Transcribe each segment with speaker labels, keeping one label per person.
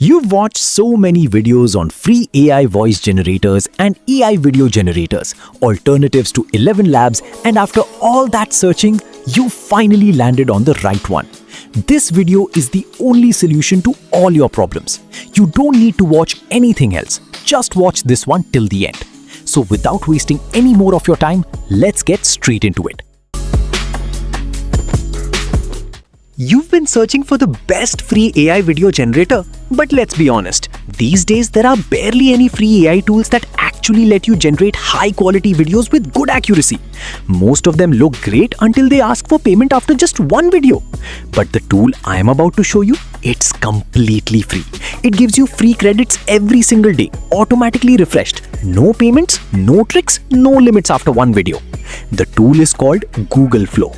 Speaker 1: You've watched so many videos on free AI voice generators and AI video generators, alternatives to ElevenLabs, and after all that searching, you finally landed on the right one. This video is the only solution to all your problems. You don't need to watch anything else. Just watch this one till the end. So without wasting any more of your time, let's get straight into it. You've been searching for the best free AI video generator, but let's be honest, these days there are barely any free AI tools that actually let you generate high-quality videos with good accuracy. Most of them look great until they ask for payment after just one video. But the tool I am about to show you, it's completely free. It gives you free credits every single day, automatically refreshed. No payments, no tricks, no limits after one video. The tool is called Google Flow.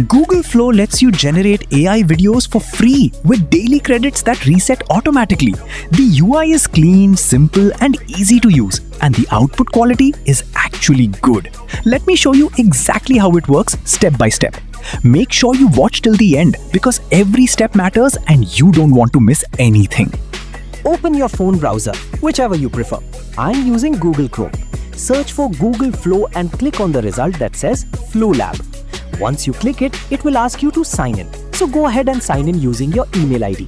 Speaker 1: Google Flow lets you generate AI videos for free with daily credits that reset automatically. The UI is clean, simple, and easy to use, and the output quality is actually good. Let me show you exactly how it works step by step. Make sure you watch till the end because every step matters and you don't want to miss anything. Open your phone browser, whichever you prefer. I'm using Google Chrome. Search for Google Flow and click on the result that says Flow Lab. Once you click it, it will ask you to sign in. So go ahead and sign in using your email ID.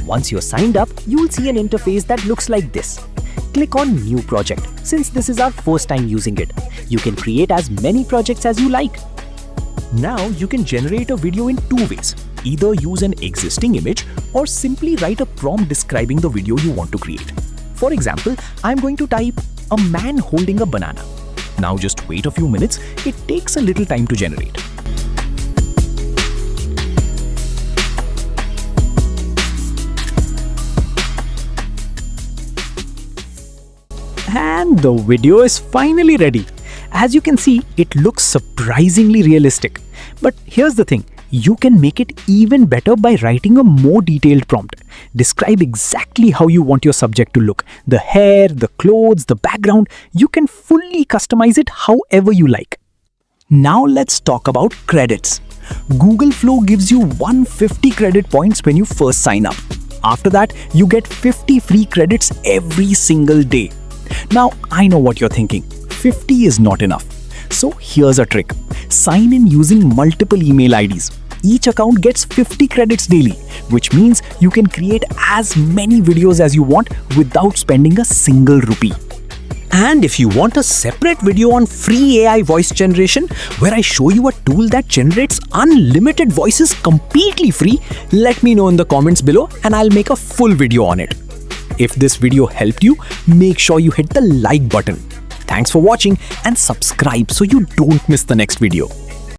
Speaker 1: Once you're signed up, you'll see an interface that looks like this. Click on New Project. Since this is our first time using it, you can create as many projects as you like. Now you can generate a video in two ways. Either use an existing image or simply write a prompt describing the video you want to create. For example, I'm going to type a man holding a banana. Now just wait a few minutes. It takes a little time to generate. And the video is finally ready. As you can see, it looks surprisingly realistic. But here's the thing, you can make it even better by writing a more detailed prompt. Describe exactly how you want your subject to look. The hair, the clothes, the background. You can fully customize it however you like. Now let's talk about credits. Google Flow gives you 150 credit points when you first sign up. After that, you get 50 free credits every single day. Now, I know what you're thinking. 50 is not enough. So here's a trick. Sign in using multiple email IDs. Each account gets 50 credits daily, which means you can create as many videos as you want without spending a single rupee. And if you want a separate video on free AI voice generation, where I show you a tool that generates unlimited voices completely free, let me know in the comments below and I'll make a full video on it. If this video helped you, make sure you hit the like button. Thanks for watching and subscribe so you don't miss the next video.